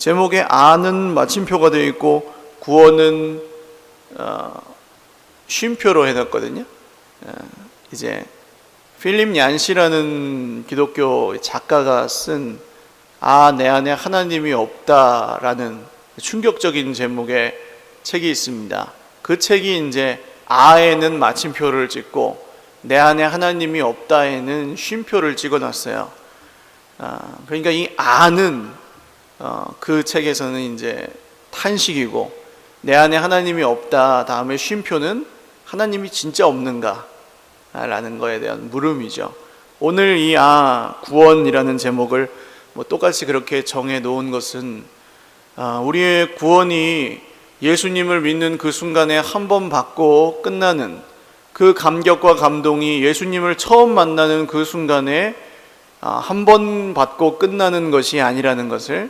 제목에 아는 마침표가 되어 있고 구원은 쉼표로 해놨거든요. 이제 필립 얀시라는 기독교 작가가 쓴 내 안에 하나님이 없다라는 충격적인 제목의 책이 있습니다. 그 책이 이제 아에는 마침표를 찍고 내 안에 하나님이 없다에는 쉼표를 찍어놨어요. 그러니까 이 아는 그 책에서는 이제 탄식이고, 내 안에 하나님이 없다 다음에 쉼표는 하나님이 진짜 없는가 라는 거에 대한 물음이죠. 오늘 이 구원이라는 제목을 똑같이 그렇게 정해 놓은 것은 우리의 구원이 예수님을 믿는 그 순간에 한 번 받고 끝나는 그 감격과 감동이 예수님을 처음 만나는 그 순간에 한 번 받고 끝나는 것이 아니라는 것을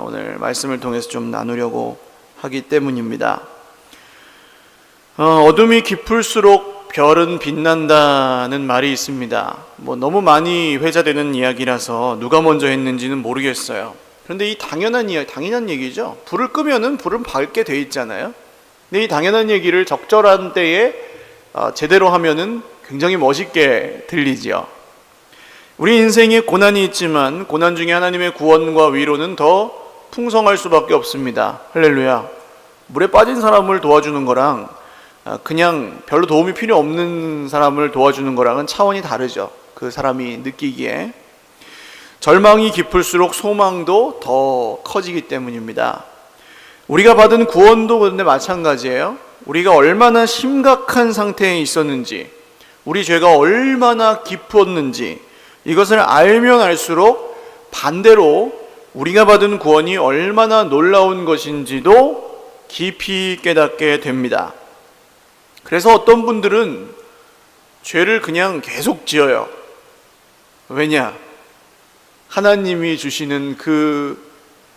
오늘 말씀을 통해서 좀 나누려고 하기 때문입니다. 어둠이 깊을수록 별은 빛난다는 말이 있습니다. 너무 많이 회자되는 이야기라서 누가 먼저 했는지는 모르겠어요. 그런데 이 당연한 얘기죠. 불을 끄면은 불은 밝게 돼 있잖아요. 근데 이 당연한 얘기를 적절한 때에 제대로 하면은 굉장히 멋있게 들리지요. 우리 인생에 고난이 있지만 고난 중에 하나님의 구원과 위로는 더 풍성할 수밖에 없습니다. 할렐루야. 물에 빠진 사람을 도와주는 거랑 그냥 별로 도움이 필요 없는 사람을 도와주는 거랑은 차원이 다르죠. 그 사람이 느끼기에. 절망이 깊을수록 소망도 더 커지기 때문입니다. 우리가 받은 구원도 그런데 마찬가지예요. 우리가 얼마나 심각한 상태에 있었는지, 우리 죄가 얼마나 깊었는지 이것을 알면 알수록 반대로 우리가 받은 구원이 얼마나 놀라운 것인지도 깊이 깨닫게 됩니다. 그래서 어떤 분들은 죄를 그냥 계속 지어요. 왜냐? 하나님이 주시는 그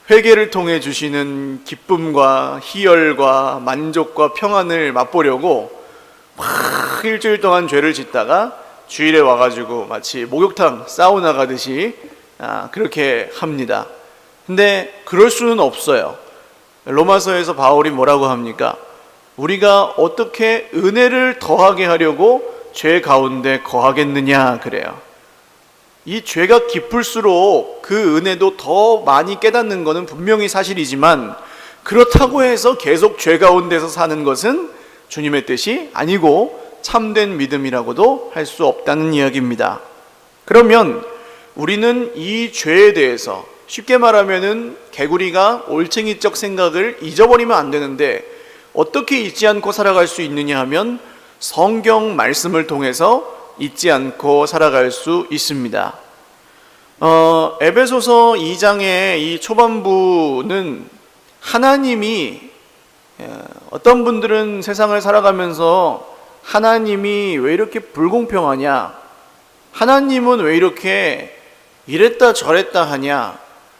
회개를 통해 주시는 기쁨과 희열과 만족과 평안을 맛보려고 막 일주일 동안 죄를 짓다가 주일에 와가지고 마치 목욕탕 사우나 가듯이 그렇게 합니다. 근데 그럴 수는 없어요. 로마서에서 바울이 뭐라고 합니까? 우리가 어떻게 은혜를 더하게 하려고 죄 가운데 거하겠느냐 그래요. 이 죄가 깊을수록 그 은혜도 더 많이 깨닫는 것은 분명히 사실이지만, 그렇다고 해서 계속 죄 가운데서 사는 것은 주님의 뜻이 아니고 참된 믿음이라고도 할 수 없다는 이야기입니다. 그러면 우리는 이 죄에 대해서 쉽게 말하면은 개구리가 올챙이적 생각을 잊어버리면 안 되는데 어떻게 잊지 않고 살아갈 수 있느냐 하면 성경 말씀을 통해서 잊지 않고 살아갈 수 있습니다. 에베소서 2장의 이 초반부는 하나님이, 어떤 분들은 세상을 살아가면서 하나님이 왜 이렇게 불공평하냐, 하나님은 왜 이렇게 이랬다 저랬다 하냐,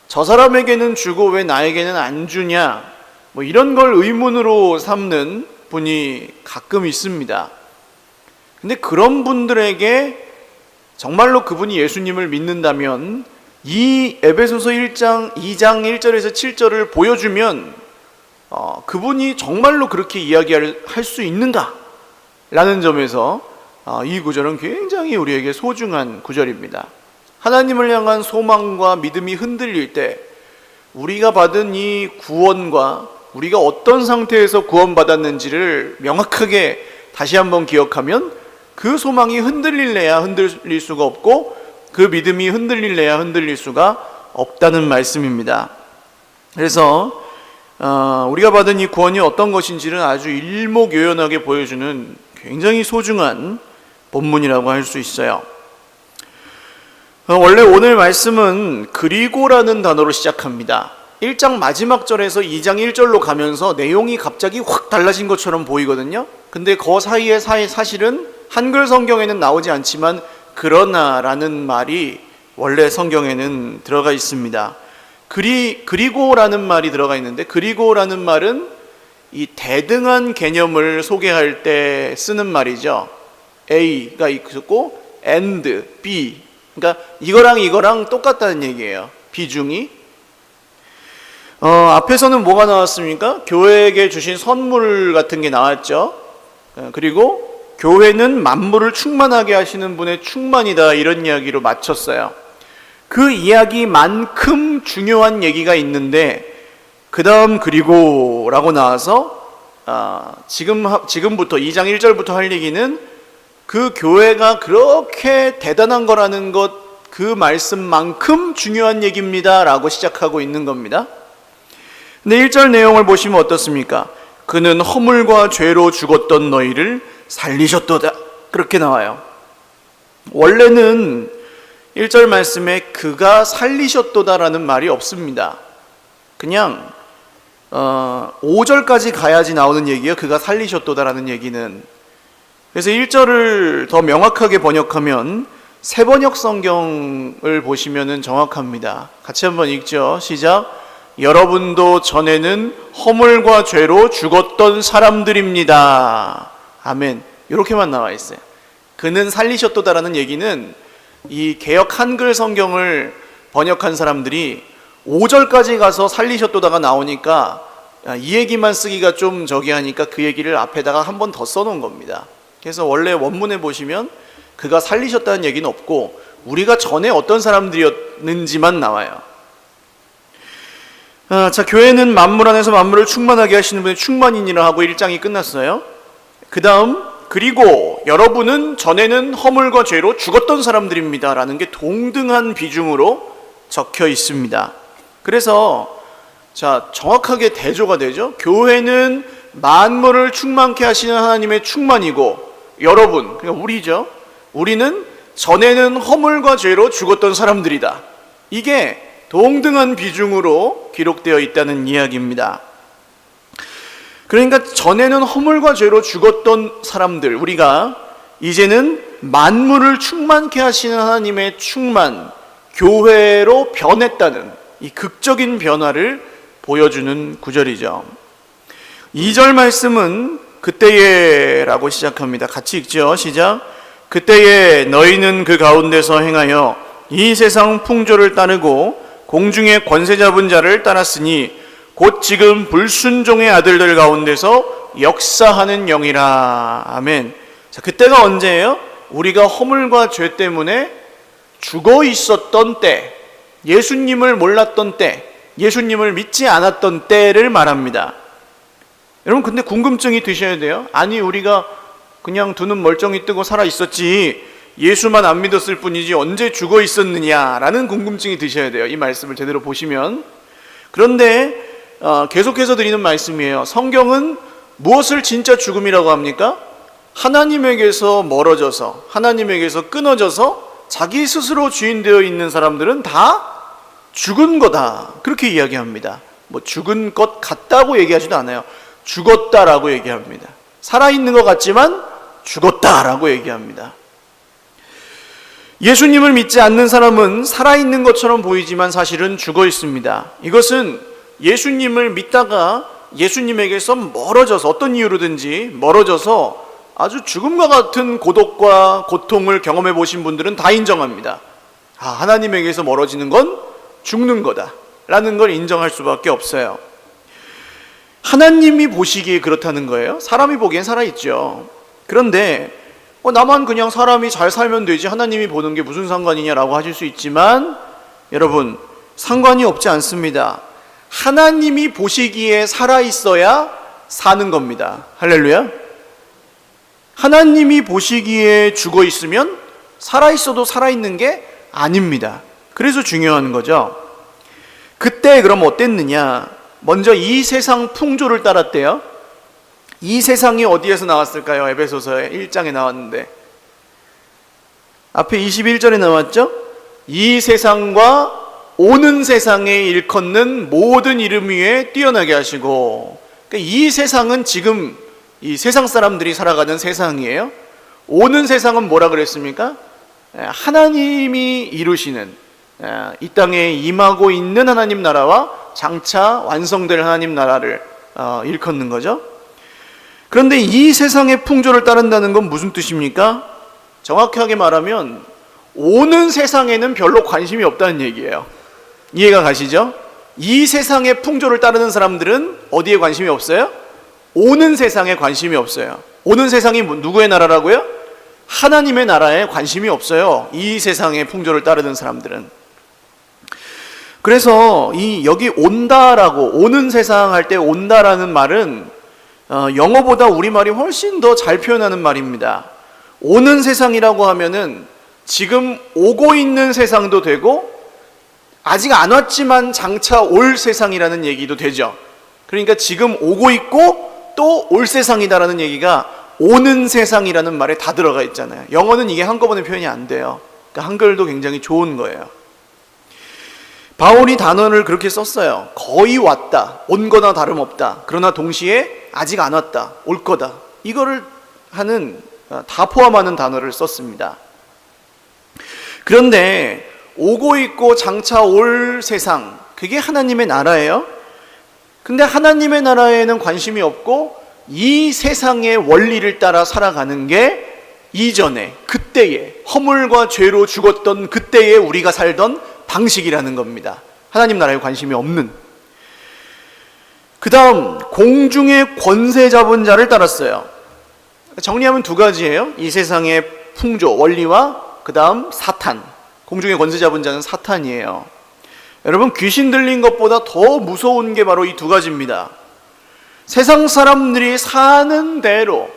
저 사람에게는 주고 왜 나에게는 안 주냐, 이런 걸 의문으로 삼는 분이 가끔 있습니다. 근데 그런 분들에게 정말로 그분이 예수님을 믿는다면 이 에베소서 2장 1절에서 7절을 보여주면 그분이 정말로 그렇게 이야기할 수 있는가? 라는 점에서 이 구절은 굉장히 우리에게 소중한 구절입니다. 하나님을 향한 소망과 믿음이 흔들릴 때 우리가 받은 이 구원과 우리가 어떤 상태에서 구원받았는지를 명확하게 다시 한번 기억하면 그 소망이 흔들릴래야 흔들릴 수가 없고 그 믿음이 흔들릴래야 흔들릴 수가 없다는 말씀입니다. 그래서 우리가 받은 이 구원이 어떤 것인지를 아주 일목요연하게 보여주는 굉장히 소중한 본문이라고 할 수 있어요. 원래 오늘 말씀은 그리고라는 단어로 시작합니다. 1장 마지막 절에서 2장 1절로 가면서 내용이 갑자기 확 달라진 것처럼 보이거든요. 근데 그 사이에 사실은 한글 성경에는 나오지 않지만 그러나라는 말이 원래 성경에는 들어가 있습니다. 그리고라는 말이 들어가 있는데, 그리고라는 말은 이 대등한 개념을 소개할 때 쓰는 말이죠. A가 있고 and, B, 그러니까 이거랑 똑같다는 얘기예요. 비중이. 앞에서는 뭐가 나왔습니까? 교회에게 주신 선물 같은 게 나왔죠. 그리고 교회는 만물을 충만하게 하시는 분의 충만이다, 이런 이야기로 마쳤어요. 그 이야기만큼 중요한 얘기가 있는데 그 다음 그리고 라고 나와서 지금부터 2장 1절부터 할 얘기는 그 교회가 그렇게 대단한 거라는 것, 그 말씀만큼 중요한 얘기입니다 라고 시작하고 있는 겁니다. 근데 1절 내용을 보시면 어떻습니까? 그는 허물과 죄로 죽었던 너희를 살리셨도다, 그렇게 나와요. 원래는 1절 말씀에 그가 살리셨도다라는 말이 없습니다. 그냥 5절까지 가야지 나오는 얘기예요. 그가 살리셨도다라는 얘기는. 그래서 1절을 더 명확하게 번역하면 세번역 성경을 보시면 정확합니다. 같이 한번 읽죠. 시작. 여러분도 전에는 허물과 죄로 죽었던 사람들입니다. 아멘. 이렇게만 나와 있어요. 그는 살리셨도다라는 얘기는 이 개역 한글 성경을 번역한 사람들이 5절까지 가서 살리셨도다가 나오니까 이 얘기만 쓰기가 좀 저기 하니까 그 얘기를 앞에다가 한 번 더 써놓은 겁니다. 그래서 원래 원문에 보시면 그가 살리셨다는 얘기는 없고 우리가 전에 어떤 사람들이었는지만 나와요. 자, 교회는 만물 안에서 만물을 충만하게 하시는 분의 충만인이라 하고 1장이 끝났어요. 그 다음 그리고 여러분은 전에는 허물과 죄로 죽었던 사람들입니다 라는 게 동등한 비중으로 적혀 있습니다. 그래서 자, 정확하게 대조가 되죠. 교회는 만물을 충만케 하시는 하나님의 충만이고 여러분, 그러니까 우리죠. 우리는 전에는 허물과 죄로 죽었던 사람들이다. 이게 동등한 비중으로 기록되어 있다는 이야기입니다. 그러니까 전에는 허물과 죄로 죽었던 사람들, 우리가 이제는 만물을 충만케 하시는 하나님의 충만, 교회로 변했다는 이 극적인 변화를 보여주는 구절이죠. 2절 말씀은 그때에 라고 시작합니다. 같이 읽죠. 시작. 그때에 너희는 그 가운데서 행하여 이 세상 풍조를 따르고 공중의 권세 잡은 자를 따랐으니 곧 지금 불순종의 아들들 가운데서 역사하는 영이라. 아멘. 자, 그때가 언제예요? 우리가 허물과 죄 때문에 죽어 있었던 때, 예수님을 몰랐던 때, 예수님을 믿지 않았던 때를 말합니다. 여러분, 근데 궁금증이 드셔야 돼요. 아니, 우리가 그냥 두 눈 멀쩡히 뜨고 살아 있었지 예수만 안 믿었을 뿐이지 언제 죽어 있었느냐라는 궁금증이 드셔야 돼요. 이 말씀을 제대로 보시면. 그런데 계속해서 드리는 말씀이에요. 성경은 무엇을 진짜 죽음이라고 합니까? 하나님에게서 멀어져서, 하나님에게서 끊어져서 자기 스스로 주인 되어 있는 사람들은 다 죽은 거다, 그렇게 이야기합니다. 뭐 죽은 것 같다고 얘기하지도 않아요. 죽었다라고 얘기합니다. 살아있는 것 같지만 죽었다라고 얘기합니다. 예수님을 믿지 않는 사람은 살아있는 것처럼 보이지만 사실은 죽어 있습니다. 이것은 예수님을 믿다가 예수님에게서 멀어져서, 어떤 이유로든지 멀어져서 아주 죽음과 같은 고독과 고통을 경험해 보신 분들은 다 인정합니다. 하나님에게서 멀어지는 건 죽는 거다 라는 걸 인정할 수밖에 없어요. 하나님이 보시기에 그렇다는 거예요. 사람이 보기엔 살아있죠. 그런데 나만 그냥 사람이 잘 살면 되지 하나님이 보는 게 무슨 상관이냐라고 하실 수 있지만, 여러분, 상관이 없지 않습니다. 하나님이 보시기에 살아있어야 사는 겁니다. 할렐루야. 하나님이 보시기에 죽어 있으면 살아있어도 살아있는 게 아닙니다. 그래서 중요한 거죠. 그때 그럼 어땠느냐? 먼저 이 세상 풍조를 따랐대요. 이 세상이 어디에서 나왔을까요? 에베소서의 1장에 나왔는데 앞에 21절에 나왔죠? 이 세상과 오는 세상에 일컫는 모든 이름 위에 뛰어나게 하시고, 그러니까 이 세상은 지금 이 세상 사람들이 살아가는 세상이에요. 오는 세상은 뭐라 그랬습니까? 하나님이 이루시는, 이 땅에 임하고 있는 하나님 나라와 장차 완성될 하나님 나라를 일컫는 거죠. 그런데 이 세상의 풍조를 따른다는 건 무슨 뜻입니까? 정확하게 말하면 오는 세상에는 별로 관심이 없다는 얘기예요. 이해가 가시죠? 이 세상의 풍조를 따르는 사람들은 어디에 관심이 없어요? 오는 세상에 관심이 없어요. 오는 세상이 누구의 나라라고요? 하나님의 나라에 관심이 없어요. 이 세상의 풍조를 따르는 사람들은. 그래서 여기 온다라고, 오는 세상 할 때 온다라는 말은 영어보다 우리말이 훨씬 더 잘 표현하는 말입니다. 오는 세상이라고 하면은 지금 오고 있는 세상도 되고 아직 안 왔지만 장차 올 세상이라는 얘기도 되죠. 그러니까 지금 오고 있고 또 올 세상이다라는 얘기가 오는 세상이라는 말에 다 들어가 있잖아요. 영어는 이게 한꺼번에 표현이 안 돼요. 그러니까 한글도 굉장히 좋은 거예요. 바울이 단어를 그렇게 썼어요. 거의 왔다, 온 거나 다름없다. 그러나 동시에 아직 안 왔다, 올 거다. 이거를 다 포함하는 단어를 썼습니다. 그런데 오고 있고 장차 올 세상, 그게 하나님의 나라예요. 근데 하나님의 나라에는 관심이 없고 이 세상의 원리를 따라 살아가는 게 이전에, 그때에, 허물과 죄로 죽었던 그때에 우리가 살던 방식이라는 겁니다. 하나님 나라에 관심이 없는. 그 다음, 공중의 권세 잡은 자를 따랐어요. 정리하면 두 가지예요. 이 세상의 풍조, 원리와 그 다음 사탄. 공중의 권세 잡은 자는 사탄이에요. 여러분, 귀신 들린 것보다 더 무서운 게 바로 이 두 가지입니다. 세상 사람들이 사는 대로,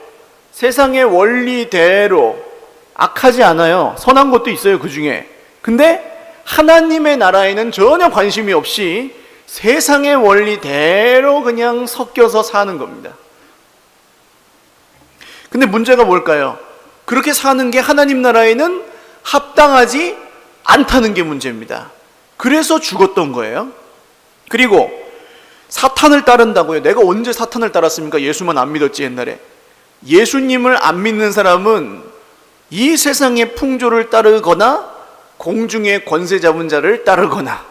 세상의 원리대로 악하지 않아요. 선한 것도 있어요, 그 중에. 근데 하나님의 나라에는 전혀 관심이 없이 세상의 원리대로 그냥 섞여서 사는 겁니다. 근데 문제가 뭘까요? 그렇게 사는 게 하나님 나라에는 합당하지 않다는 게 문제입니다. 그래서 죽었던 거예요. 그리고 사탄을 따른다고요. 내가 언제 사탄을 따랐습니까? 예수만 안 믿었지 옛날에. 예수님을 안 믿는 사람은 이 세상의 풍조를 따르거나 공중의 권세 잡은 자를 따르거나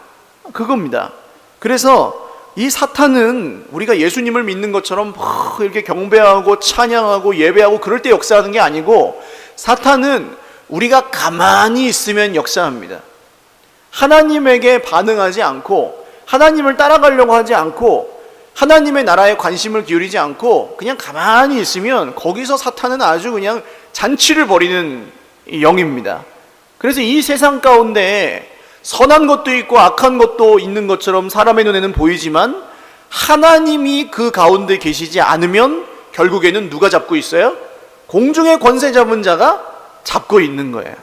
그겁니다. 그래서 이 사탄은 우리가 예수님을 믿는 것처럼 이렇게 경배하고 찬양하고 예배하고 그럴 때 역사하는 게 아니고, 사탄은 우리가 가만히 있으면 역사합니다. 하나님에게 반응하지 않고 하나님을 따라가려고 하지 않고 하나님의 나라에 관심을 기울이지 않고 그냥 가만히 있으면 거기서 사탄은 아주 그냥 잔치를 벌이는 영입니다. 그래서 이 세상 가운데 선한 것도 있고 악한 것도 있는 것처럼 사람의 눈에는 보이지만 하나님이 그 가운데 계시지 않으면 결국에는 누가 잡고 있어요? 공중의 권세 잡은 자가 잡고 있는 거예요.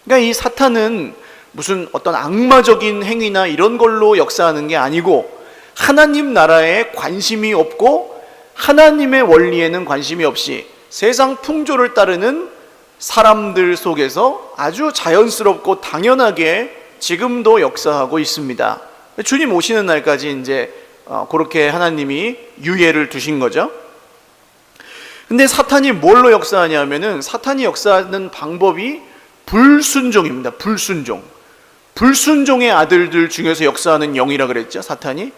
그러니까 이 사탄은 무슨 어떤 악마적인 행위나 이런 걸로 역사하는 게 아니고 하나님 나라에 관심이 없고 하나님의 원리에는 관심이 없이 세상 풍조를 따르는 사람들 속에서 아주 자연스럽고 당연하게 지금도 역사하고 있습니다. 주님 오시는 날까지 이제 그렇게 하나님이 유예를 두신 거죠. 근데 사탄이 뭘로 역사하냐면은 사탄이 역사하는 방법이 불순종입니다. 불순종의 아들들 중에서 역사하는 영이라 그랬죠, 사탄이.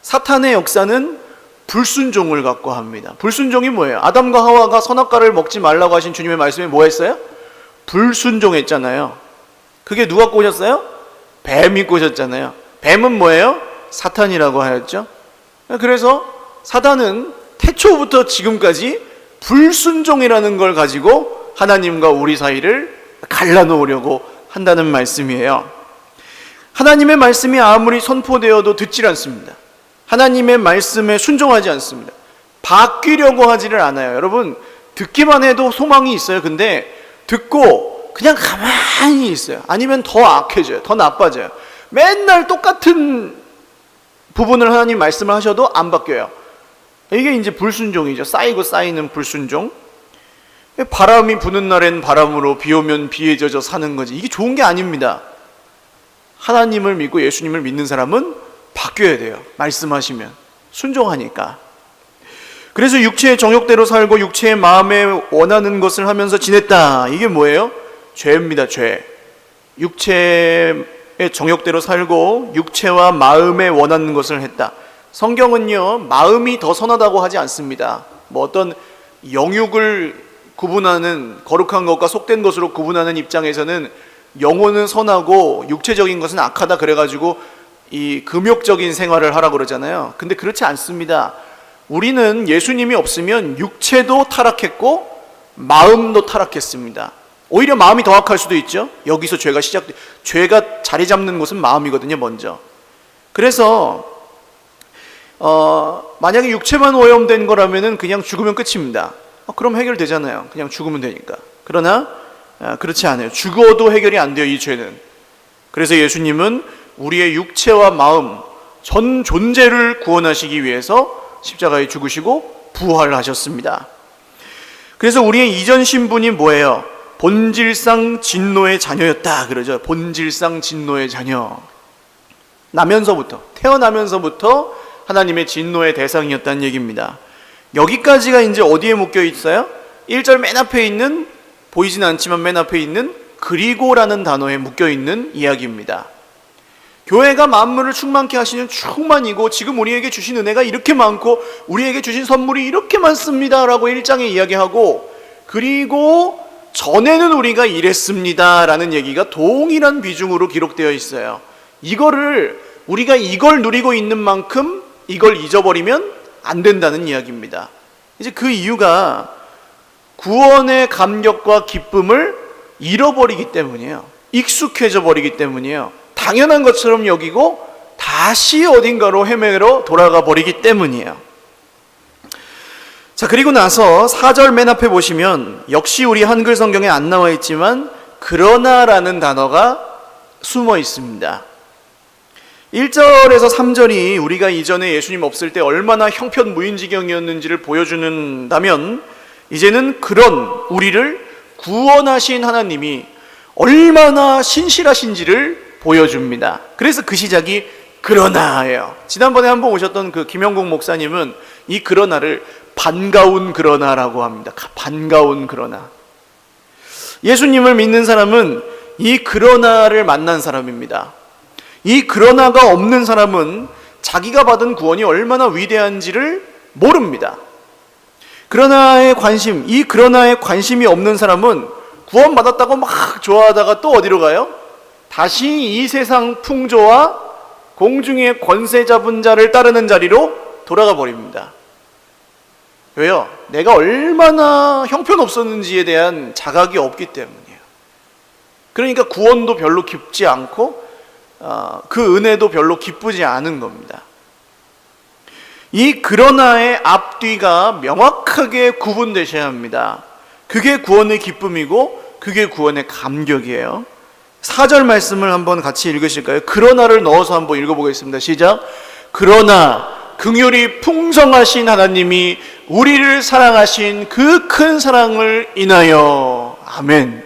사탄의 역사는 불순종을 갖고 합니다. 불순종이 뭐예요? 아담과 하와가 선악과를 먹지 말라고 하신 주님의 말씀에 뭐 했어요? 불순종했잖아요. 그게 누가 꼬셨어요? 뱀이 꼬셨잖아요. 뱀은 뭐예요? 사탄이라고 하였죠. 그래서 사탄은 태초부터 지금까지 불순종이라는 걸 가지고 하나님과 우리 사이를 갈라놓으려고 한다는 말씀이에요. 하나님의 말씀이 아무리 선포되어도 듣질 않습니다. 하나님의 말씀에 순종하지 않습니다. 바뀌려고 하지를 않아요. 여러분, 듣기만 해도 소망이 있어요. 근데 듣고 그냥 가만히 있어요. 아니면 더 악해져요. 더 나빠져요. 맨날 똑같은 부분을 하나님 말씀을 하셔도 안 바뀌어요. 이게 이제 불순종이죠. 쌓이고 쌓이는 불순종. 바람이 부는 날엔 바람으로, 비 오면 비에 젖어 사는 거지. 이게 좋은 게 아닙니다. 하나님을 믿고 예수님을 믿는 사람은 바뀌어야 돼요. 말씀하시면 순종하니까. 그래서 육체의 정욕대로 살고 육체의 마음에 원하는 것을 하면서 지냈다. 이게 뭐예요? 죄입니다. 죄. 육체의 정욕대로 살고 육체와 마음에 원하는 것을 했다. 성경은요, 마음이 더 선하다고 하지 않습니다. 뭐 어떤 영육을 구분하는, 거룩한 것과 속된 것으로 구분하는 입장에서는 영혼은 선하고 육체적인 것은 악하다 그래가지고 이 금욕적인 생활을 하라고 그러잖아요. 근데 그렇지 않습니다. 우리는 예수님이 없으면 육체도 타락했고 마음도 타락했습니다. 오히려 마음이 더 악할 수도 있죠. 여기서 죄가 자리 잡는 곳은 마음이거든요, 먼저. 그래서 만약에 육체만 오염된 거라면은 그냥 죽으면 끝입니다. 그럼 해결되잖아요. 그냥 죽으면 되니까. 그러나 그렇지 않아요. 죽어도 해결이 안 돼요, 이 죄는. 그래서 예수님은 우리의 육체와 마음, 전 존재를 구원하시기 위해서 십자가에 죽으시고 부활하셨습니다. 그래서 우리의 이전 신분이 뭐예요? 본질상 진노의 자녀였다 그러죠. 본질상 진노의 자녀. 태어나면서부터 하나님의 진노의 대상이었다는 얘기입니다. 여기까지가 이제 어디에 묶여 있어요? 1절 맨 앞에 있는, 보이진 않지만 맨 앞에 있는 그리고라는 단어에 묶여 있는 이야기입니다. 교회가 만물을 충만케 하시는 충만이고 지금 우리에게 주신 은혜가 이렇게 많고 우리에게 주신 선물이 이렇게 많습니다 라고 1장에 이야기하고, 그리고 전에는 우리가 이랬습니다 라는 얘기가 동일한 비중으로 기록되어 있어요. 우리가 이걸 누리고 있는 만큼 이걸 잊어버리면 안 된다는 이야기입니다. 이제 그 이유가 구원의 감격과 기쁨을 잃어버리기 때문이에요. 익숙해져 버리기 때문이에요. 당연한 것처럼 여기고 다시 어딘가로 헤매러 돌아가 버리기 때문이에요. 자, 그리고 나서 4절 맨 앞에 보시면 역시 우리 한글 성경에 안 나와 있지만 그러나라는 단어가 숨어 있습니다. 1절에서 3절이 우리가 이전에 예수님 없을 때 얼마나 형편무인지경이었는지를 보여주는다면, 이제는 그런 우리를 구원하신 하나님이 얼마나 신실하신지를 보여줍니다. 그래서 그 시작이 그러나예요. 지난번에 한번 오셨던 그 김영국 목사님은 이 그러나를 반가운 그러나라고 합니다. 반가운 그러나. 예수님을 믿는 사람은 이 그러나를 만난 사람입니다. 이 그러나가 없는 사람은 자기가 받은 구원이 얼마나 위대한지를 모릅니다. 이 그러나에 관심이 없는 사람은 구원받았다고 막 좋아하다가 또 어디로 가요? 다시 이 세상 풍조와 공중의 권세 잡은 자를 따르는 자리로 돌아가 버립니다. 왜요? 내가 얼마나 형편없었는지에 대한 자각이 없기 때문이에요. 그러니까 구원도 별로 깊지 않고 그 은혜도 별로 기쁘지 않은 겁니다. 이 그러나의 앞뒤가 명확하게 구분되셔야 합니다. 그게 구원의 기쁨이고 그게 구원의 감격이에요. 4절 말씀을 한번 같이 읽으실까요? 그러나를 넣어서 한번 읽어보겠습니다. 시작. 그러나 긍휼이 풍성하신 하나님이 우리를 사랑하신 그 큰 사랑을 인하여. 아멘.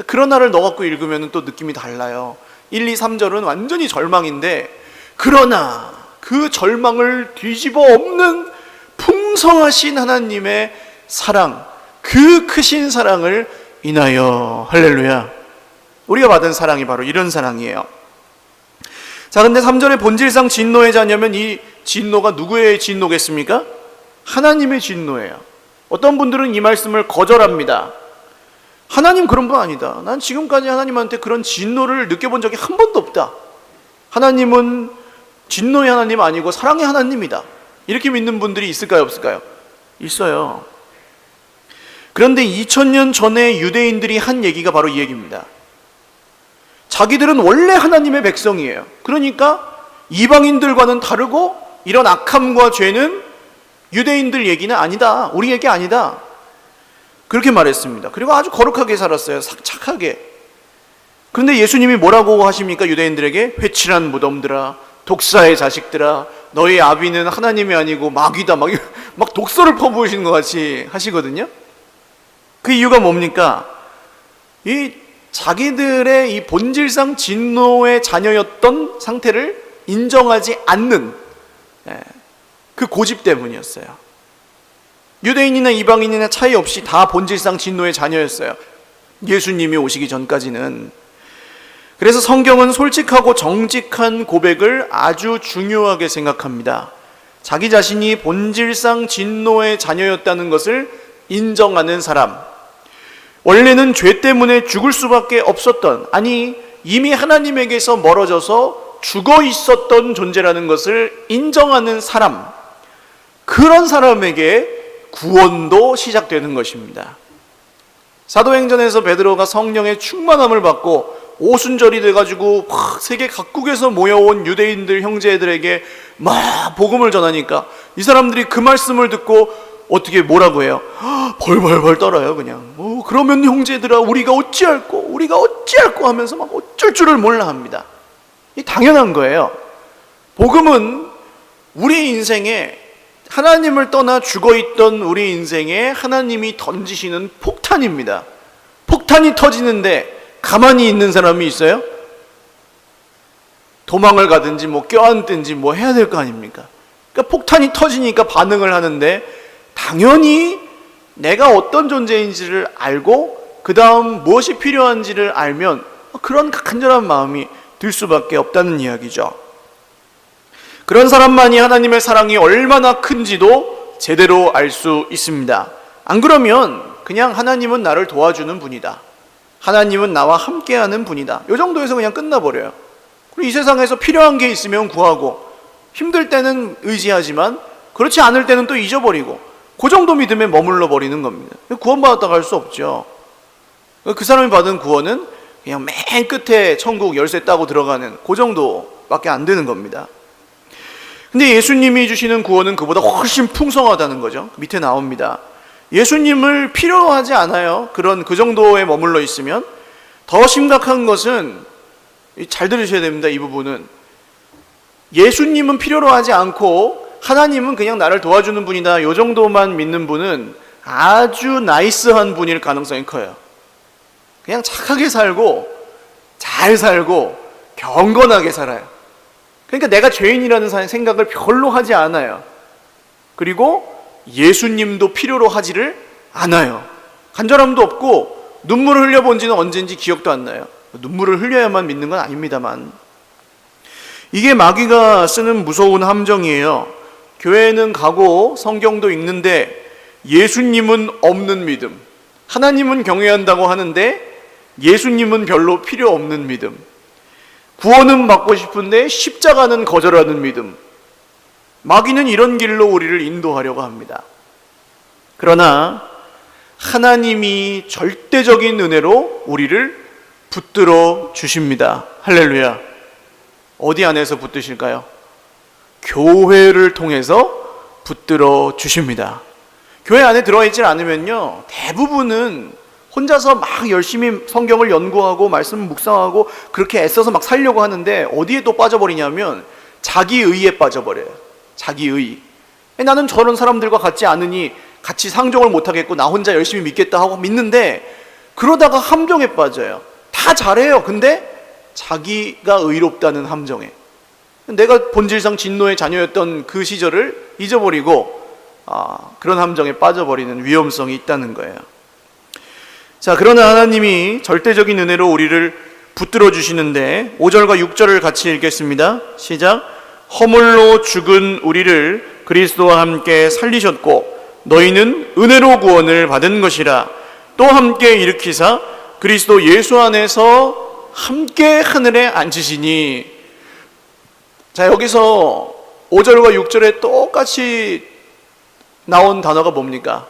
그러나를 넣어갖고 읽으면 또 느낌이 달라요. 1, 2, 3절은 완전히 절망인데, 그러나 그 절망을 뒤집어 엎는 풍성하신 하나님의 사랑, 그 크신 사랑을 인하여. 할렐루야. 우리가 받은 사랑이 바로 이런 사랑이에요. 자, 근데 3절에 본질상 진노의 자녀면 이 진노가 누구의 진노겠습니까? 하나님의 진노예요. 어떤 분들은 이 말씀을 거절합니다. 하나님 그런 분 아니다. 난 지금까지 하나님한테 그런 진노를 느껴본 적이 한 번도 없다. 하나님은 진노의 하나님 아니고 사랑의 하나님이다. 이렇게 믿는 분들이 있을까요, 없을까요? 있어요. 그런데 2000년 전에 유대인들이 한 얘기가 바로 이 얘기입니다. 자기들은 원래 하나님의 백성이에요. 그러니까 이방인들과는 다르고 이런 악함과 죄는 유대인들 얘기는 아니다. 우리 얘기 아니다. 그렇게 말했습니다. 그리고 아주 거룩하게 살았어요. 착하게. 그런데 예수님이 뭐라고 하십니까? 유대인들에게 회칠한 무덤들아, 독사의 자식들아, 너희 아비는 하나님이 아니고 마귀다. 막 독서를 퍼부으시는 것 같이 하시거든요. 그 이유가 뭡니까? 이 자기들의 이 본질상 진노의 자녀였던 상태를 인정하지 않는 그 고집 때문이었어요. 유대인이나 이방인이나 차이 없이 다 본질상 진노의 자녀였어요. 예수님이 오시기 전까지는. 그래서 성경은 솔직하고 정직한 고백을 아주 중요하게 생각합니다. 자기 자신이 본질상 진노의 자녀였다는 것을 인정하는 사람, 원래는 죄 때문에 죽을 수밖에 없었던, 아니 이미 하나님에게서 멀어져서 죽어 있었던 존재라는 것을 인정하는 사람, 그런 사람에게 구원도 시작되는 것입니다. 사도행전에서 베드로가 성령의 충만함을 받고 오순절이 돼가지고 세계 각국에서 모여온 유대인들 형제들에게 막 복음을 전하니까 이 사람들이 그 말씀을 듣고 어떻게 뭐라고 해요? 벌벌벌 떨어요. 그냥 그러면 형제들아 우리가 어찌할꼬 하면서 막 어쩔 줄을 몰라 합니다. 이 당연한 거예요. 복음은 우리 인생에, 하나님을 떠나 죽어있던 우리 인생에 하나님이 던지시는 폭탄입니다. 폭탄이 터지는데 가만히 있는 사람이 있어요? 도망을 가든지 껴안든지 해야 될 거 아닙니까? 그러니까 폭탄이 터지니까 반응을 하는데, 당연히 내가 어떤 존재인지를 알고 그 다음 무엇이 필요한지를 알면 그런 간절한 마음이 들 수밖에 없다는 이야기죠. 그런 사람만이 하나님의 사랑이 얼마나 큰지도 제대로 알 수 있습니다. 안 그러면 그냥 하나님은 나를 도와주는 분이다, 하나님은 나와 함께하는 분이다, 이 정도에서 그냥 끝나버려요. 그리고 이 세상에서 필요한 게 있으면 구하고, 힘들 때는 의지하지만 그렇지 않을 때는 또 잊어버리고, 그 정도 믿음에 머물러 버리는 겁니다. 구원받았다고 할 수 없죠. 그 사람이 받은 구원은 그냥 맨 끝에 천국 열쇠 따고 들어가는 그 정도밖에 안 되는 겁니다. 근데 예수님이 주시는 구원은 그보다 훨씬 풍성하다는 거죠. 밑에 나옵니다. 예수님을 필요로 하지 않아요. 그 정도에 머물러 있으면. 더 심각한 것은, 잘 들으셔야 됩니다, 이 부분은. 예수님은 필요로 하지 않고 하나님은 그냥 나를 도와주는 분이다, 이 정도만 믿는 분은 아주 나이스한 분일 가능성이 커요. 그냥 착하게 살고 잘 살고 경건하게 살아요. 그러니까 내가 죄인이라는 생각을 별로 하지 않아요. 그리고 예수님도 필요로 하지를 않아요. 간절함도 없고 눈물을 흘려본 지는 언젠지 기억도 안 나요. 눈물을 흘려야만 믿는 건 아닙니다만, 이게 마귀가 쓰는 무서운 함정이에요. 교회는 가고 성경도 읽는데 예수님은 없는 믿음, 하나님은 경외한다고 하는데 예수님은 별로 필요 없는 믿음, 구원은 받고 싶은데 십자가는 거절하는 믿음. 마귀는 이런 길로 우리를 인도하려고 합니다. 그러나 하나님이 절대적인 은혜로 우리를 붙들어 주십니다. 할렐루야. 어디 안에서 붙드실까요? 교회를 통해서 붙들어 주십니다. 교회 안에 들어있지 않으면요, 대부분은 혼자서 막 열심히 성경을 연구하고 말씀을 묵상하고 그렇게 애써서 막 살려고 하는데 어디에 또 빠져버리냐면 자기의에 빠져버려요. 자기의. 나는 저런 사람들과 같지 않으니 같이 상종을 못하겠고 나 혼자 열심히 믿겠다 하고 믿는데, 그러다가 함정에 빠져요. 다 잘해요. 근데 자기가 의롭다는 함정에, 내가 본질상 진노의 자녀였던 그 시절을 잊어버리고 그런 함정에 빠져버리는 위험성이 있다는 거예요. 자, 그러나 하나님이 절대적인 은혜로 우리를 붙들어 주시는데 5절과 6절을 같이 읽겠습니다. 시작. 허물로 죽은 우리를 그리스도와 함께 살리셨고 너희는 은혜로 구원을 받은 것이라. 또 함께 일으키사 그리스도 예수 안에서 함께 하늘에 앉으시니. 자, 여기서 5절과 6절에 똑같이 나온 단어가 뭡니까?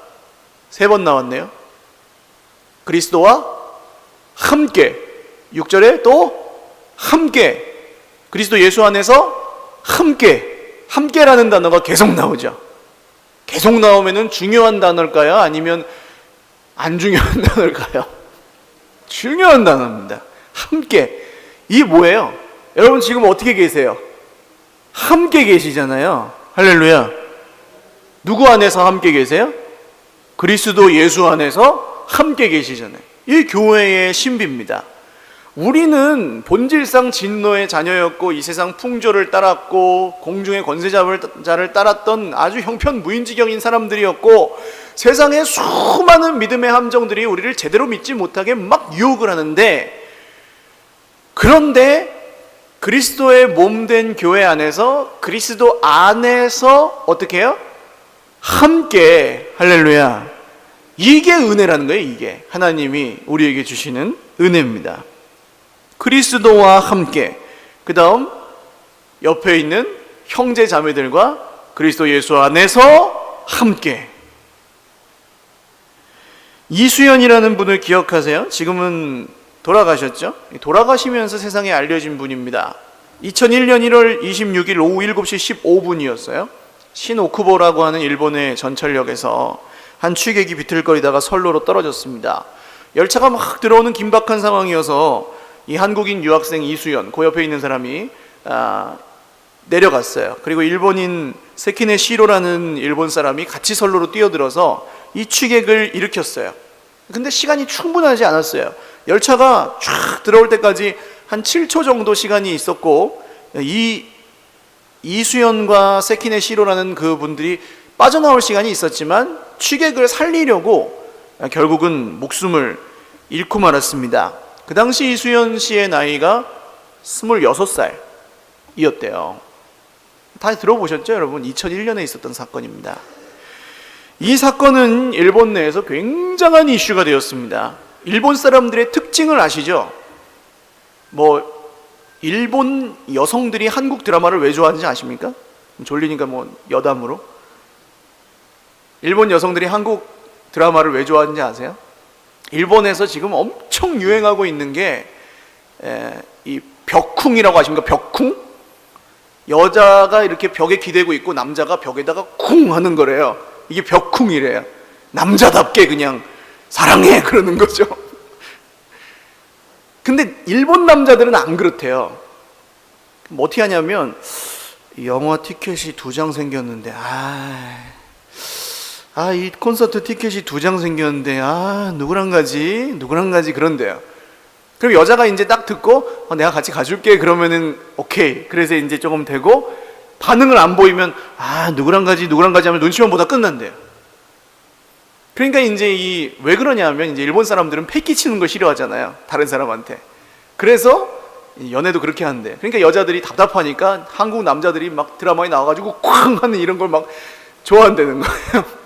3번 나왔네요. 그리스도와 함께. 6절에 또 함께. 그리스도 예수 안에서 함께. 함께라는 단어가 계속 나오죠. 계속 나오면은 중요한 단어일까요? 아니면 안 중요한 단어일까요? 중요한 단어입니다. 함께. 이게 뭐예요? 여러분 지금 어떻게 계세요? 함께 계시잖아요. 할렐루야. 누구 안에서 함께 계세요? 그리스도 예수 안에서 함께 계시잖아요. 이 교회의 신비입니다. 우리는 본질상 진노의 자녀였고 이 세상 풍조를 따랐고 공중의 권세자를 따랐던 아주 형편무인지경인 사람들이었고, 세상의 수많은 믿음의 함정들이 우리를 제대로 믿지 못하게 막 유혹을 하는데, 그런데 그리스도의 몸된 교회 안에서, 그리스도 안에서 어떻게 해요? 함께. 할렐루야. 이게 은혜라는 거예요. 이게 하나님이 우리에게 주시는 은혜입니다. 그리스도와 함께. 그 다음 옆에 있는 형제 자매들과 그리스도 예수 안에서 함께. 이수연이라는 분을 기억하세요? 지금은 돌아가셨죠? 돌아가시면서 세상에 알려진 분입니다. 2001년 1월 26일 오후 7시 15분이었어요. 신오쿠보라고 하는 일본의 전철역에서 한 취객이 비틀거리다가 선로로 떨어졌습니다. 열차가 막 들어오는 긴박한 상황이어서 이 한국인 유학생 이수연, 그 옆에 있는 사람이 내려갔어요. 그리고 일본인 세키네 시로라는 일본 사람이 같이 선로로 뛰어들어서 이 취객을 일으켰어요. 근데 시간이 충분하지 않았어요. 열차가 쫙 들어올 때까지 한 7초 정도 시간이 있었고, 이 이수연과 세키네 시로라는 그분들이 빠져나올 시간이 있었지만 취객을 살리려고 결국은 목숨을 잃고 말았습니다. 그 당시 이수연 씨의 나이가 26살이었대요. 다 들어보셨죠, 여러분? 2001년에 있었던 사건입니다. 이 사건은 일본 내에서 굉장한 이슈가 되었습니다. 일본 사람들의 특징을 아시죠? 일본 여성들이 한국 드라마를 왜 좋아하는지 아십니까? 졸리니까 여담으로. 일본 여성들이 한국 드라마를 왜 좋아하는지 아세요? 일본에서 지금 엄청 유행하고 있는 게 이 벽쿵이라고 아십니까? 벽쿵? 여자가 이렇게 벽에 기대고 있고 남자가 벽에다가 쿵 하는 거래요. 이게 벽쿵이래요. 남자답게 그냥 사랑해 그러는 거죠. 근데 일본 남자들은 안 그렇대요. 어떻게 하냐면 영화 티켓이 2장 생겼는데 이 콘서트 티켓이 2장 생겼는데 누구랑 가지 그런데요. 그럼 여자가 이제 딱 듣고 내가 같이 가줄게 그러면은 오케이. 그래서 이제 조금 되고 반응을 안 보이면 누구랑 가지 하면 눈치만 보다 끝난대요. 그러니까 이제 왜 그러냐면 이제 일본 사람들은 패기 치는 걸 싫어하잖아요. 다른 사람한테. 그래서 연애도 그렇게 한대. 그러니까 여자들이 답답하니까 한국 남자들이 막 드라마에 나와가지고 쾅 하는 이런 걸 막 좋아한다는 거예요.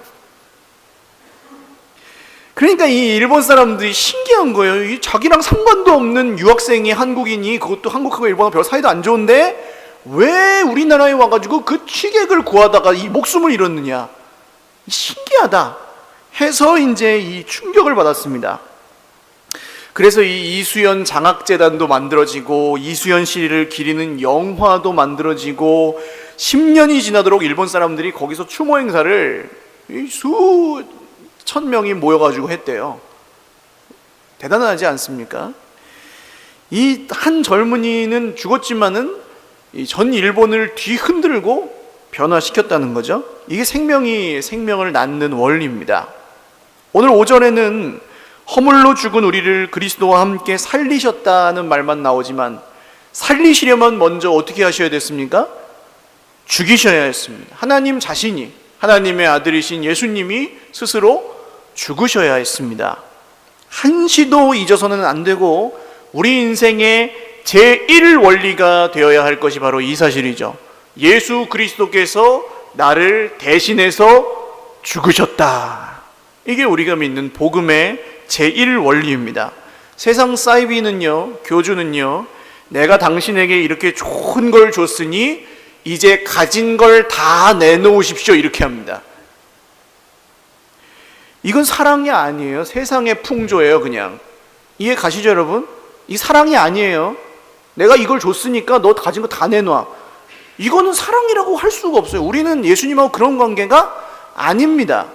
그러니까 이 일본 사람들이 신기한 거예요. 이 자기랑 상관도 없는 유학생이 한국인이, 그것도 한국하고 일본하고 별 사이도 안 좋은데 왜 우리나라에 와가지고 그 취객을 구하다가 이 목숨을 잃었느냐. 신기하다 해서 이제 이 충격을 받았습니다. 그래서 이 이수연 장학재단도 만들어지고 이수연 씨를 기리는 영화도 만들어지고 10년이 지나도록 일본 사람들이 거기서 추모 행사를 수천 명이 모여가지고 했대요. 대단하지 않습니까? 이 한 젊은이는 죽었지만은 전 일본을 뒤흔들고 변화시켰다는 거죠. 이게 생명을 낳는 원리입니다. 오늘 오전에는 허물로 죽은 우리를 그리스도와 함께 살리셨다는 말만 나오지만 살리시려면 먼저 어떻게 하셔야 됐습니까? 죽이셔야 했습니다. 하나님 자신이, 하나님의 아들이신 예수님이 스스로 죽으셔야 했습니다. 한시도 잊어서는 안 되고 우리 인생의 제1 원리가 되어야 할 것이 바로 이 사실이죠. 예수 그리스도께서 나를 대신해서 죽으셨다. 이게 우리가 믿는 복음의 제1 원리입니다. 세상 사이비는요, 교주는요, 내가 당신에게 이렇게 좋은 걸 줬으니 이제 가진 걸 다 내놓으십시오 이렇게 합니다. 이건 사랑이 아니에요. 세상의 풍조예요. 그냥 이해 가시죠 여러분? 이 사랑이 아니에요. 내가 이걸 줬으니까 너 가진 거 다 내놔. 이거는 사랑이라고 할 수가 없어요. 우리는 예수님하고 그런 관계가 아닙니다.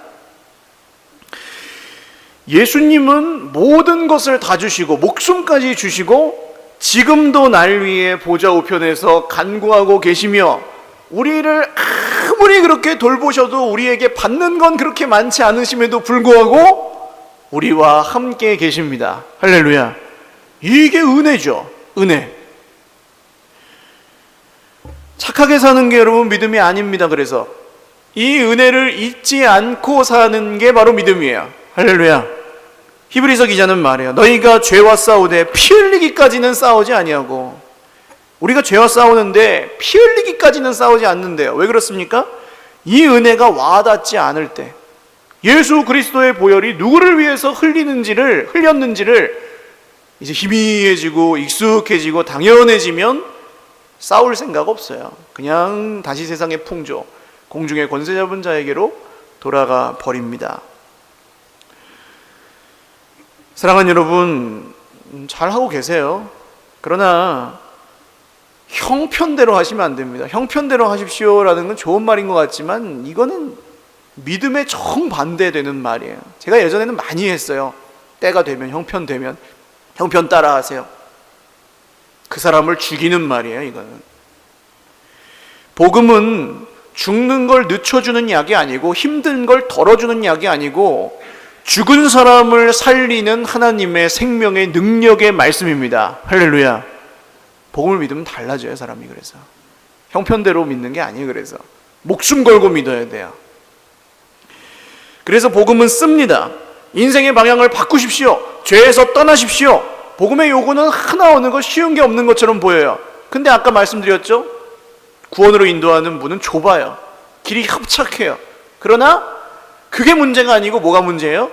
예수님은 모든 것을 다 주시고 목숨까지 주시고 지금도 날 위해 보좌 우편에서 간구하고 계시며 우리를 아무리 그렇게 돌보셔도 우리에게 받는 건 그렇게 많지 않으심에도 불구하고 우리와 함께 계십니다. 할렐루야. 이게 은혜죠. 은혜. 착하게 사는 게 여러분 믿음이 아닙니다. 그래서 이 은혜를 잊지 않고 사는 게 바로 믿음이에요. 할렐루야. 히브리서 기자는 말해요. 너희가 죄와 싸우되 피 흘리기까지는 싸우지 아니하고. 우리가 죄와 싸우는데 피 흘리기까지는 싸우지 않는데요. 왜 그렇습니까? 이 은혜가 와닿지 않을 때, 예수 그리스도의 보혈이 누구를 위해서 흘렸는지를 이제 희미해지고 익숙해지고 당연해지면 싸울 생각 없어요. 그냥 다시 세상의 풍조, 공중의 권세 잡은 자에게로 돌아가 버립니다. 사랑하는 여러분, 잘하고 계세요. 그러나 형편대로 하시면 안 됩니다. 형편대로 하십시오라는 건 좋은 말인 것 같지만 이거는 믿음에 정반대되는 말이에요. 제가 예전에는 많이 했어요. 때가 되면, 형편 되면 형편 따라 하세요. 그 사람을 죽이는 말이에요. 이거는 복음은 죽는 걸 늦춰주는 약이 아니고 힘든 걸 덜어주는 약이 아니고 죽은 사람을 살리는 하나님의 생명의 능력의 말씀입니다. 할렐루야. 복음을 믿으면 달라져요, 사람이. 그래서 형편대로 믿는 게 아니에요. 그래서 목숨 걸고 믿어야 돼요. 그래서 복음은 씁니다. 인생의 방향을 바꾸십시오. 죄에서 떠나십시오. 복음의 요구는 하나 어느 것 쉬운 게 없는 것처럼 보여요. 근데 아까 말씀드렸죠? 구원으로 인도하는 문은 좁아요. 길이 협착해요. 그러나 그게 문제가 아니고 뭐가 문제예요?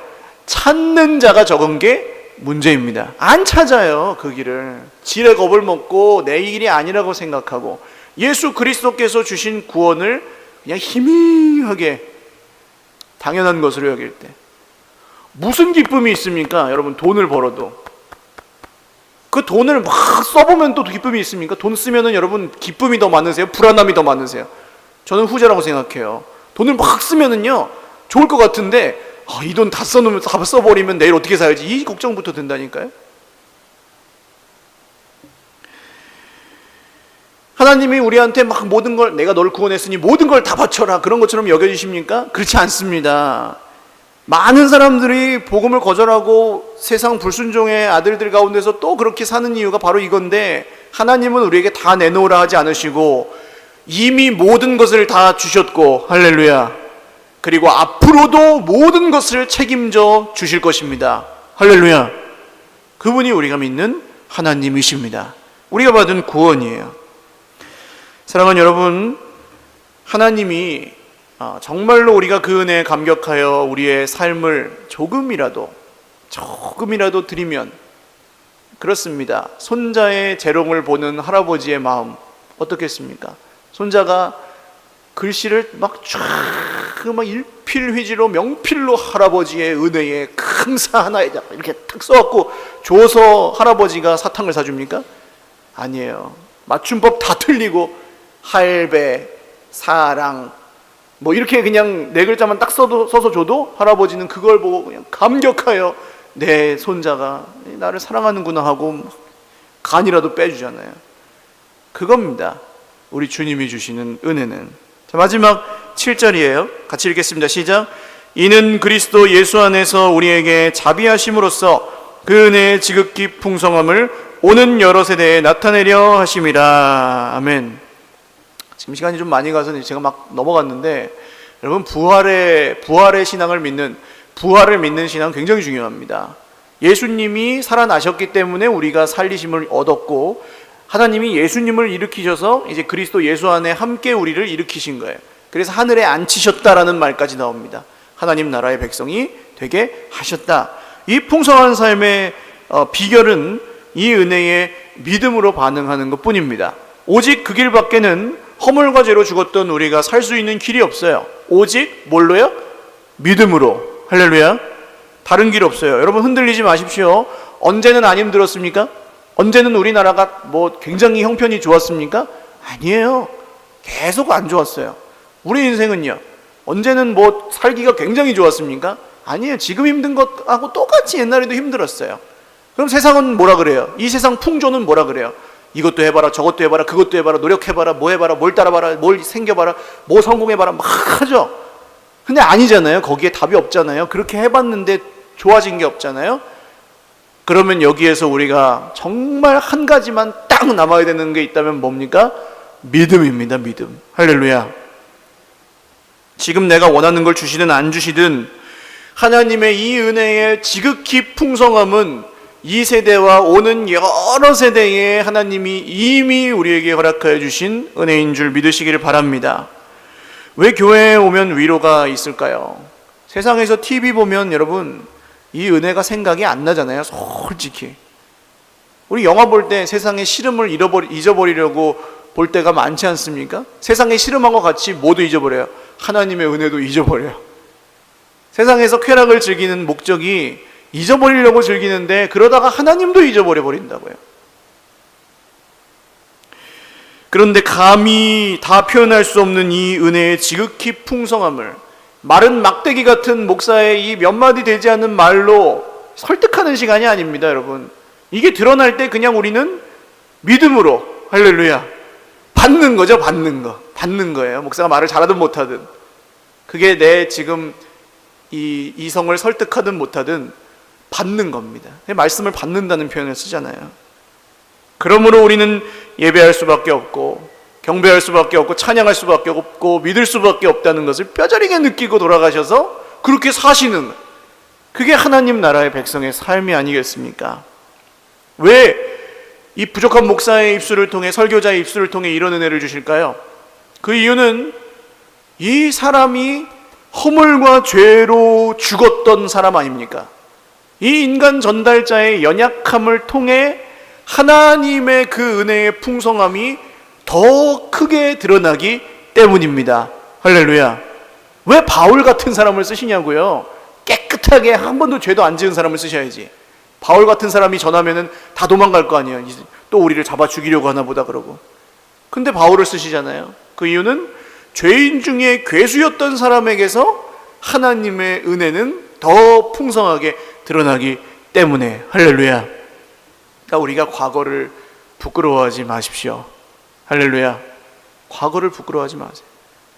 찾는 자가 적은 게 문제입니다. 안 찾아요, 그 길을. 지레 겁을 먹고 내 길이 아니라고 생각하고 예수 그리스도께서 주신 구원을 그냥 희미하게 당연한 것으로 여길 때 무슨 기쁨이 있습니까? 여러분, 돈을 벌어도 그 돈을 막 써보면 또 기쁨이 있습니까? 돈 쓰면은 여러분 기쁨이 더 많으세요? 불안함이 더 많으세요? 저는 후자라고 생각해요. 돈을 막 쓰면은요 좋을 것 같은데 이 돈 다 써버리면 내일 어떻게 살지? 이 걱정부터 든다니까요. 하나님이 우리한테 막 모든 걸, 내가 너를 구원했으니 모든 걸 다 바쳐라, 그런 것처럼 여겨주십니까? 그렇지 않습니다. 많은 사람들이 복음을 거절하고 세상 불순종의 아들들 가운데서 또 그렇게 사는 이유가 바로 이건데, 하나님은 우리에게 다 내놓으라 하지 않으시고 이미 모든 것을 다 주셨고, 할렐루야, 그리고 앞으로도 모든 것을 책임져 주실 것입니다. 할렐루야. 그분이 우리가 믿는 하나님이십니다. 우리가 받은 구원이에요. 사랑하는 여러분, 하나님이 정말로 우리가 그 은혜에 감격하여 우리의 삶을 조금이라도 드리면, 그렇습니다, 손자의 재롱을 보는 할아버지의 마음 어떻겠습니까? 손자가 글씨를 막 일필휘지로 명필로 할아버지의 은혜에 감사 하나에다 이렇게 탁 써갖고 줘서 할아버지가 사탕을 사줍니까? 아니에요. 맞춤법 다 틀리고 할배, 사랑 뭐 이렇게 그냥 네 글자만 딱 써서 줘도 할아버지는 그걸 보고 그냥 감격하여 내 손자가 나를 사랑하는구나 하고 간이라도 빼주잖아요. 그겁니다, 우리 주님이 주시는 은혜는. 자, 마지막 7절이에요. 같이 읽겠습니다. 시작. 이는 그리스도 예수 안에서 우리에게 자비하심으로써 그 은혜의 지극히 풍성함을 오는 여러 세대에 나타내려 하심이라. 아멘. 지금 시간이 좀 많이 가서 제가 막 넘어갔는데, 여러분, 부활의 신앙을 믿는, 부활을 믿는 신앙은 굉장히 중요합니다. 예수님이 살아나셨기 때문에 우리가 살리심을 얻었고, 하나님이 예수님을 일으키셔서 이제 그리스도 예수 안에 함께 우리를 일으키신 거예요. 그래서 하늘에 앉히셨다라는 말까지 나옵니다. 하나님 나라의 백성이 되게 하셨다. 이 풍성한 삶의 비결은 이 은혜에 믿음으로 반응하는 것 뿐입니다. 오직 그 길밖에는 허물과 죄로 죽었던 우리가 살 수 있는 길이 없어요. 오직 뭘로요? 믿음으로. 할렐루야. 다른 길 없어요. 여러분, 흔들리지 마십시오. 언제는 안 힘들었습니까? 언제는 우리나라가 뭐 굉장히 형편이 좋았습니까? 아니에요. 계속 안 좋았어요. 우리 인생은요, 언제는 뭐 살기가 굉장히 좋았습니까? 아니에요. 지금 힘든 것하고 똑같이 옛날에도 힘들었어요. 그럼 세상은 뭐라 그래요? 이 세상 풍조는 뭐라 그래요? 이것도 해봐라, 저것도 해봐라, 그것도 해봐라, 노력해봐라, 뭐 해봐라, 뭘 따라봐라, 뭘 생겨봐라, 뭐 성공해봐라, 막 하죠. 근데 아니잖아요. 거기에 답이 없잖아요. 그렇게 해봤는데 좋아진 게 없잖아요. 그러면 여기에서 우리가 정말 한 가지만 딱 남아야 되는 게 있다면 뭡니까? 믿음입니다. 믿음. 할렐루야. 지금 내가 원하는 걸 주시든 안 주시든 하나님의 이 은혜의 지극히 풍성함은 이 세대와 오는 여러 세대에 하나님이 이미 우리에게 허락하여 주신 은혜인 줄 믿으시기를 바랍니다. 왜 교회에 오면 위로가 있을까요? 세상에서 TV 보면 여러분 이 은혜가 생각이 안 나잖아요. 솔직히 우리 영화 볼 때 세상의 시름을 잊어버리려고 볼 때가 많지 않습니까? 세상의 씨름함과 같이 모두 잊어버려요. 하나님의 은혜도 잊어버려요. 세상에서 쾌락을 즐기는 목적이 잊어버리려고 즐기는데 그러다가 하나님도 잊어버려 버린다고요. 그런데 감히 다 표현할 수 없는 이 은혜의 지극히 풍성함을 마른 막대기 같은 목사의 이 몇 마디 되지 않는 말로 설득하는 시간이 아닙니다, 여러분. 이게 드러날 때 그냥 우리는 믿음으로, 할렐루야, 받는 거죠. 받는 거예요. 목사가 말을 잘하든 못하든, 그게 내 지금 이 이성을 설득하든 못하든 받는 겁니다. 말씀을 받는다는 표현을 쓰잖아요. 그러므로 우리는 예배할 수밖에 없고 경배할 수밖에 없고 찬양할 수밖에 없고 믿을 수밖에 없다는 것을 뼈저리게 느끼고 돌아가셔서 그렇게 사시는, 그게 하나님 나라의 백성의 삶이 아니겠습니까? 왜 이 부족한 목사의 입술을 통해, 설교자의 입술을 통해 이런 은혜를 주실까요? 그 이유는 이 사람이 허물과 죄로 죽었던 사람 아닙니까? 이 인간 전달자의 연약함을 통해 하나님의 그 은혜의 풍성함이 더 크게 드러나기 때문입니다. 할렐루야. 왜 바울 같은 사람을 쓰시냐고요? 깨끗하게 한 번도 죄도 안 지은 사람을 쓰셔야지. 바울 같은 사람이 전하면은 다 도망갈 거 아니에요. 또 우리를 잡아 죽이려고 하나 보다 그러고. 근데 바울을 쓰시잖아요. 그 이유는 죄인 중에 괴수였던 사람에게서 하나님의 은혜는 더 풍성하게 드러나기 때문에. 할렐루야. 그러니까 우리가 과거를 부끄러워하지 마십시오. 할렐루야. 과거를 부끄러워하지 마세요.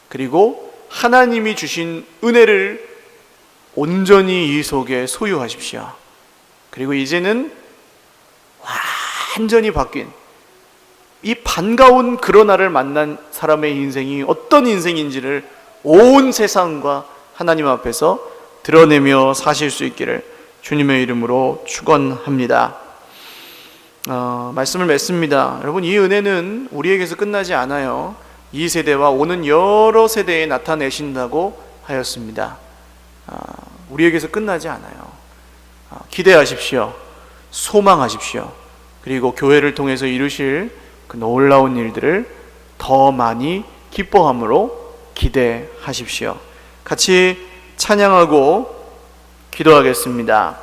그리고 하나님이 주신 은혜를 온전히 이 속에 소유하십시오. 그리고 이제는 완전히 바뀐 이 반가운 그러나를 만난 사람의 인생이 어떤 인생인지를 온 세상과 하나님 앞에서 드러내며 사실 수 있기를 주님의 이름으로 축원합니다. 말씀을 맺습니다. 여러분, 이 은혜는 우리에게서 끝나지 않아요. 이 세대와 오는 여러 세대에 나타내신다고 하였습니다. 우리에게서 끝나지 않아요. 기대하십시오. 소망하십시오. 그리고 교회를 통해서 이루실 그 놀라운 일들을 더 많이 기뻐함으로 기대하십시오. 같이 찬양하고 기도하겠습니다.